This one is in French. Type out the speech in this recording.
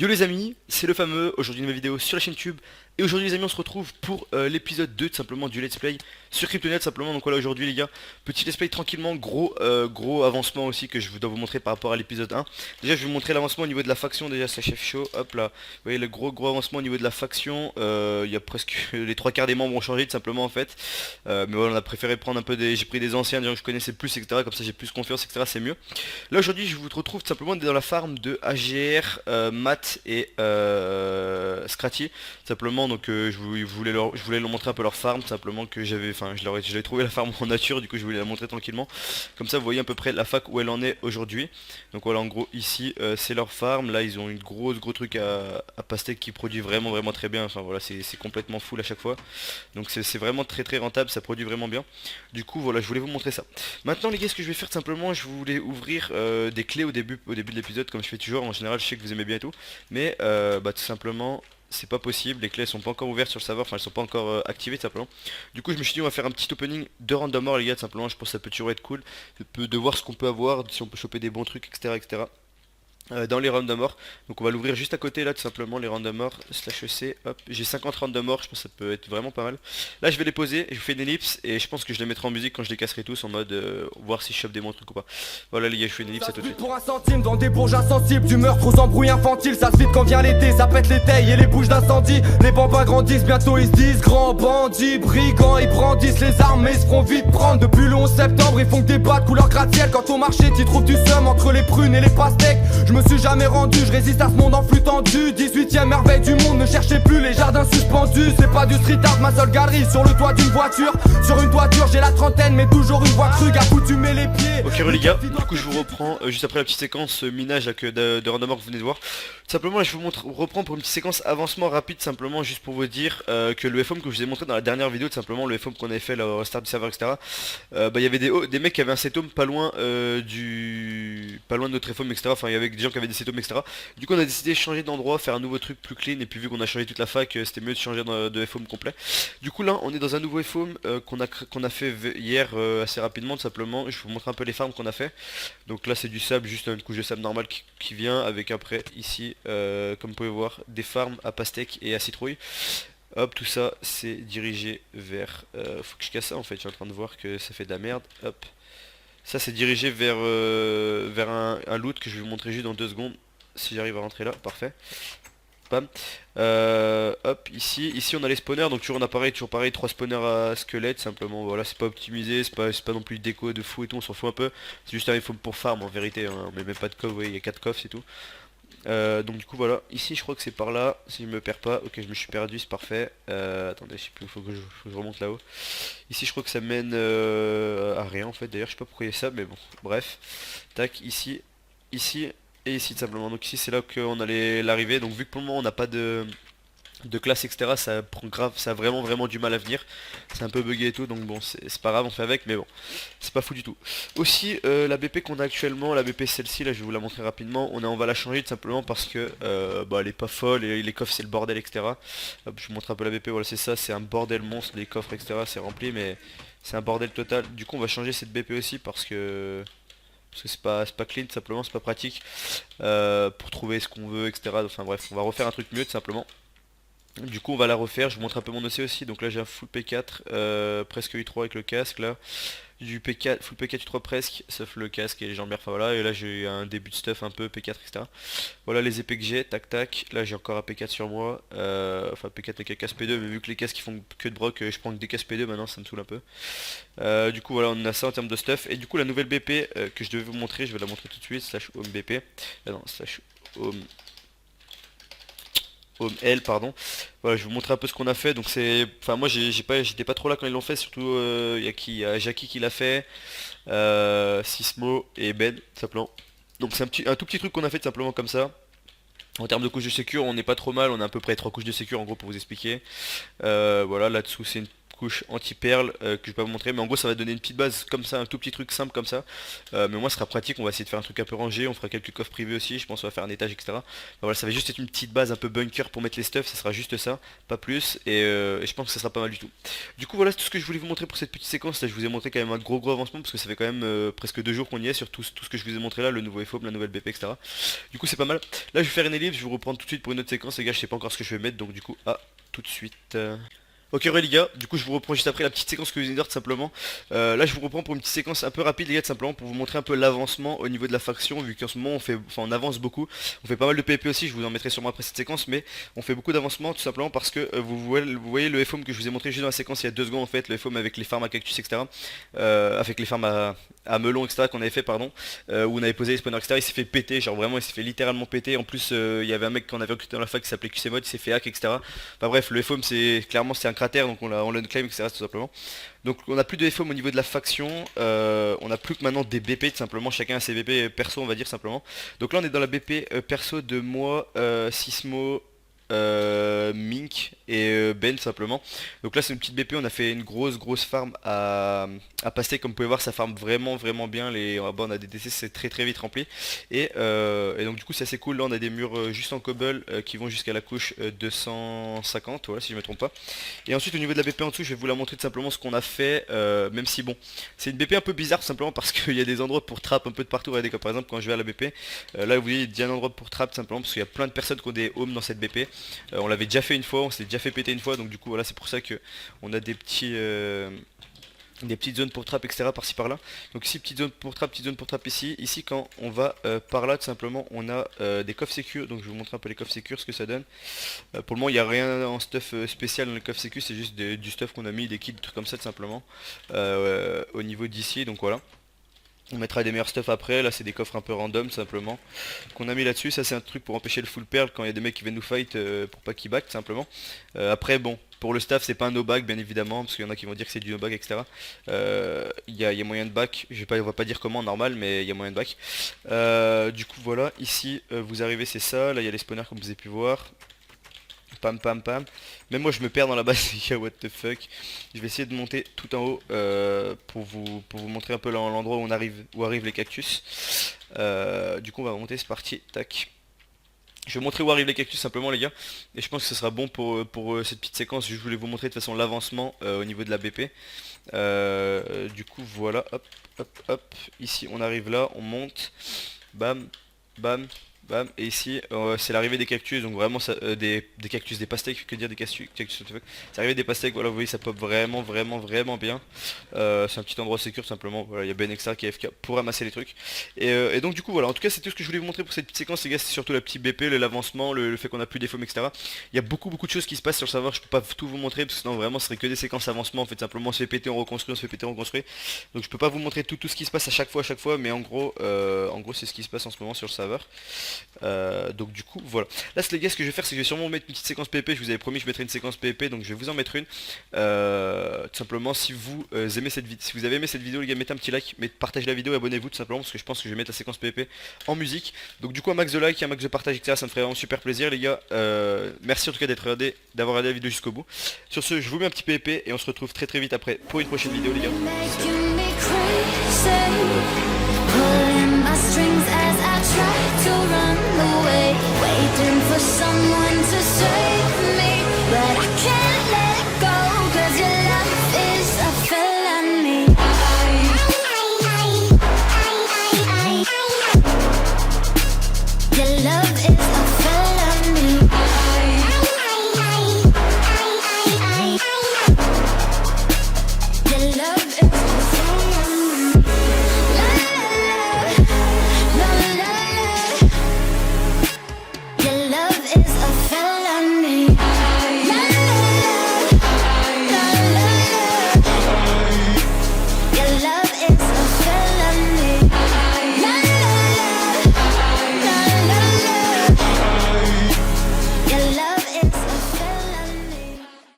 Yo les amis, c'est le fameux, aujourd'hui une nouvelle vidéo sur la chaîne YouTube. Et aujourd'hui les amis on se retrouve pour l'épisode 2 tout simplement du let's play sur Kryptonite simplement. Donc voilà aujourd'hui les gars, petit let's play tranquillement, gros avancement aussi que je dois vous montrer par rapport à l'épisode 1. Déjà je vais vous montrer l'avancement au niveau de la faction, déjà c'est chef chaud, hop là. Vous voyez le gros avancement au niveau de la faction, il y a presque les trois quarts des membres ont changé tout simplement en fait. Mais voilà on a préféré prendre un peu des, j'ai pris des anciens, des gens que je connaissais plus etc. Comme ça j'ai plus confiance etc. C'est mieux. Là aujourd'hui je vous retrouve tout simplement dans la farm de AGR, Matt et Scratchy simplement. Donc je voulais leur montrer un peu leur farm tout simplement que j'avais, enfin j'avais trouvé la farm en nature, du coup je voulais la montrer tranquillement. Comme ça vous voyez à peu près la fac où elle en est aujourd'hui. Donc voilà en gros ici c'est leur farm, là ils ont une gros truc à pastèque qui produit vraiment très bien. Enfin voilà c'est complètement full à chaque fois. Donc c'est vraiment très rentable, ça produit vraiment bien. Du coup voilà je voulais vous montrer ça. Maintenant les gars ce que je vais faire tout simplement, je voulais ouvrir des clés au début de l'épisode comme je fais toujours. En général je sais que vous aimez bien et tout. Mais tout simplement c'est pas possible, les clés sont pas encore ouvertes sur le serveur, enfin elles sont pas encore activées tout simplement. Du coup je me suis dit on va faire un petit opening de random or les gars tout simplement, je pense que ça peut toujours être cool de voir ce qu'on peut avoir, si on peut choper des bons trucs etc. Dans les random or. Donc on va l'ouvrir juste à côté là tout simplement, les random or slash EC, hop, j'ai 50 random or, je pense que ça peut être vraiment pas mal. Là je vais les poser, je vous fais une ellipse et je pense que je les mettrai en musique quand je les casserai tous en mode voir si je chope des bons trucs ou pas. Voilà les gars je fais une ellipse à tout de suite. Pour un centime dans des bourges insensibles, du meurtre aux embrouilles infantiles, ça se vide quand vient l'été, ça pète les tailles et les bouches d'incendie. Les bambins grandissent, bientôt ils se disent grands bandits, brigands, ils brandissent les armes mais ils se feront vite prendre. Depuis le 11 septembre ils font que des bas de couleur gratte-ciel. Quand au marché t'y trouves du seum entre les prunes et les pastèques. Je me suis jamais rendu, je résiste à ce monde en flux tendu. 18ème merveille du monde, ne cherchez plus les jardins suspendus. C'est pas du street art, ma seule galerie sur le toit d'une voiture. Sur une toiture j'ai la trentaine mais toujours une voix crue accoutumée les pieds. Ok les gars, du coup je vous reprends juste après la petite séquence minage là, de random or que vous venez de voir. Tout simplement là, je vous reprends pour une petite séquence avancement rapide simplement juste pour vous dire que le FOM que je vous ai montré dans la dernière vidéo, tout simplement le FOM qu'on avait fait là, au start du serveur etc. Il y avait des mecs qui avaient un setum pas loin de notre FOM etc. Enfin il y avait des gens qui avaient des setums etc. Du coup on a décidé de changer d'endroit, faire un nouveau truc plus clean, et puis vu qu'on a changé toute la fac c'était mieux de changer de FOM complet. Du coup là on est dans un nouveau FOM qu'on a fait hier assez rapidement tout simplement. Je vous montre un peu les farms qu'on a fait. Donc là c'est du sable, juste une couche de sable normale qui vient avec après ici comme vous pouvez voir des farms à pastèque et à citrouille. Hop tout ça c'est dirigé vers faut que je casse ça en fait, je suis en train de voir que ça fait de la merde. Hop ça c'est dirigé vers un loot que je vais vous montrer juste dans 2 secondes. Si j'arrive à rentrer là, parfait. Bam. Hop, ici on a les spawners, donc toujours pareil, 3 spawners à squelette, simplement, voilà, c'est pas optimisé, c'est pas non plus déco de fou et tout, on s'en fout un peu. C'est juste un iPhone pour farm en vérité, hein, on met même pas de coffre, vous voyez, il y a 4 coffres, c'est tout. Donc du coup voilà, ici je crois que c'est par là, si je me perds pas, ok je me suis perdu, c'est parfait. Attendez, je sais plus, faut que je remonte là-haut. Ici je crois que ça mène à rien en fait, d'ailleurs je sais pas pourquoi il y a ça, mais bon, bref. Tac, ici et ici tout simplement. Donc ici c'est là qu'on allait l'arrivée. Donc vu que pour le moment on n'a pas de classe etc, ça prend grave, ça a vraiment du mal à venir. C'est un peu bugué et tout, donc bon c'est pas grave, on fait avec, mais bon c'est pas fou du tout. Aussi la BP qu'on a actuellement, la BP celle-ci là, je vais vous la montrer rapidement. On va la changer tout simplement parce que elle est pas folle et les coffres c'est le bordel etc. Hop, je vous montre un peu la BP, voilà c'est ça, c'est un bordel monstre, les coffres etc, c'est rempli mais c'est un bordel total. Du coup on va changer cette BP aussi parce que c'est pas clean simplement, c'est pas pratique pour trouver ce qu'on veut etc. Enfin bref, on va refaire un truc mieux tout simplement. Du coup on va la refaire, je vous montre un peu mon dossier aussi. Donc là j'ai un full P4 presque U3 avec le casque là. Du P4, full P4 U3 presque, sauf le casque et les jambières, enfin voilà. Et là j'ai un début de stuff un peu P4 etc. Voilà les épées que j'ai, tac. Là j'ai encore un P4 sur moi, enfin P4 avec un casque P2, mais vu que les casques ils font que de broc, je prends que des casques P2 maintenant, ça me saoule un peu. Du coup voilà on a ça en termes de stuff. Et du coup la nouvelle BP que je devais vous montrer, je vais la montrer tout de suite, slash home BP, non, slash home L pardon. Voilà je vais vous montrer un peu ce qu'on a fait. Donc c'est, enfin moi j'étais pas trop là quand ils l'ont fait, surtout il y a Jackie qui l'a fait, Sismo et Ben tout simplement. Donc c'est un tout petit truc qu'on a fait tout simplement comme ça. En termes de couches de sécure on n'est pas trop mal, on a à peu près 3 couches de sécure en gros pour vous expliquer. Voilà là-dessous c'est une couche anti-perle que je vais pas vous montrer, mais en gros ça va donner une petite base comme ça, un tout petit truc simple comme ça. Mais moi ce sera pratique, on va essayer de faire un truc un peu rangé, on fera quelques coffres privés aussi, je pense qu'on va faire un étage, etc. Enfin, voilà, ça va juste être une petite base un peu bunker pour mettre les stuffs, ça sera juste ça, pas plus, et je pense que ça sera pas mal du tout. Du coup voilà, c'est tout ce que je voulais vous montrer pour cette petite séquence. Là je vous ai montré quand même un gros avancement, parce que ça fait quand même presque 2 jours qu'on y est sur tout ce que je vous ai montré là, le nouveau FOB, la nouvelle BP, etc. Du coup c'est pas mal. Là je vais faire une ellipse, je vais vous reprendre tout de suite pour une autre séquence, les gars, je sais pas encore ce que je vais mettre, donc du coup à tout de suite. Ok ouais les gars, du coup je vous reprends juste après la petite séquence que vous venez de voir tout simplement. Là je vous reprends pour une petite séquence un peu rapide les gars, tout simplement pour vous montrer un peu l'avancement au niveau de la faction, vu qu'en ce moment on avance beaucoup, on fait pas mal de PvP aussi, je vous en mettrai sûrement après cette séquence, mais on fait beaucoup d'avancement tout simplement parce que vous voyez le FOM que je vous ai montré juste dans la séquence il y a 2 secondes en fait, le FOM avec les farms à cactus, etc. Avec les farms à melon, etc. qu'on avait fait, pardon, où on avait posé les spawners, etc. Il s'est fait péter, genre vraiment il s'est fait littéralement péter. En plus il y avait un mec qu'on avait recruté dans la fac qui s'appelait QCMod, il s'est fait hack, etc. Enfin bref, le FOM c'est clairement c'est un cratère, donc on l'unclaim, etc. tout simplement. Donc on a plus de FOM au niveau de la faction, on a plus que maintenant des BP tout simplement, chacun a ses BP perso on va dire simplement. Donc là on est dans la BP perso de moi, Sismo, Mink et Ben simplement. Donc là c'est une petite BP, on a fait une grosse farm à passer, comme vous pouvez voir ça farm vraiment bien, en bas on a des DC, c'est très vite rempli, et donc du coup c'est assez cool. Là on a des murs juste en cobble qui vont jusqu'à la couche 250, voilà si je me trompe pas. Et ensuite au niveau de la BP en dessous je vais vous la montrer tout simplement ce qu'on a fait, même si bon c'est une BP un peu bizarre tout simplement parce qu'il y a des endroits pour trap un peu de partout. Regardez comme par exemple quand je vais à la BP, là vous voyez il y a un endroit pour trap tout simplement parce qu'il y a plein de personnes qui ont des homes dans cette BP. On l'avait déjà fait une fois, on s'est déjà fait péter une fois, donc du coup voilà c'est pour ça que on a des petites zones pour trap, etc. par-ci par-là. Donc ici petite zone pour trap, petite zone pour trap ici. Ici quand on va par là tout simplement on a des coffres sécures, donc je vais vous montrer un peu les coffres sécures, ce que ça donne. Pour le moment il n'y a rien en stuff spécial dans les coffres sécures, c'est juste du stuff qu'on a mis, des kits, des trucs comme ça tout simplement au niveau d'ici, donc voilà. On mettra des meilleurs stuff après, là c'est des coffres un peu random simplement qu'on a mis là-dessus. Ça c'est un truc pour empêcher le full perle quand il y a des mecs qui viennent nous fight pour pas qu'ils back simplement. Après bon, pour le staff c'est pas un no back bien évidemment, parce qu'il y en a qui vont dire que c'est du no back, etc. Il y a moyen de back, on va pas dire comment normal, mais il y a moyen de back. Du coup voilà, ici vous arrivez, c'est ça, là il y a les spawners comme vous avez pu voir. Pam. Même moi je me perds dans la base les gars, what the fuck. Je vais essayer de monter tout en haut pour vous montrer un peu l'endroit où arrivent les cactus. Du coup on va monter, c'est parti, tac. Je vais montrer où arrivent les cactus simplement les gars. Et je pense que ce sera bon pour cette petite séquence. Je voulais vous montrer de toute façon l'avancement au niveau de la BP. Du coup voilà, hop. Ici on arrive là, on monte. Bam. Et ici c'est l'arrivée des cactus, donc vraiment ça, des cactus, des pastèques, que dire des cactus, c'est l'arrivée des pastèques, voilà vous voyez ça pop vraiment bien. C'est un petit endroit sécure simplement, voilà il y a Ben Extra qui est FK pour ramasser les trucs. Et donc du coup voilà, en tout cas c'est tout ce que je voulais vous montrer pour cette petite séquence les gars, c'est surtout la petite BP, l'avancement, le fait qu'on a plus des foams, etc. Il y a beaucoup de choses qui se passent sur le serveur, je peux pas tout vous montrer parce que sinon vraiment ce serait que des séquences avancement en fait, simplement on se fait péter, on reconstruit, donc je peux pas vous montrer tout ce qui se passe à chaque fois, mais en gros c'est ce qui se passe en ce moment sur le serveur. Donc du coup voilà, là les gars ce que je vais faire c'est que je vais sûrement mettre une petite séquence PvP, je vous avais promis que je mettrais une séquence PvP, donc je vais vous en mettre une. Tout simplement si vous aimez cette vidéo, si vous avez aimé cette vidéo les gars, mettez un petit like, partagez la vidéo et abonnez-vous tout simplement parce que je pense que je vais mettre la séquence PvP en musique. Donc du coup un max de like, un max de partage, etc. ça me ferait vraiment super plaisir les gars. Merci en tout cas d'avoir regardé la vidéo jusqu'au bout. Sur ce je vous mets un petit PvP et on se retrouve très vite après pour une prochaine vidéo les gars. Pulling my strings as I try to run away, waiting for someone to say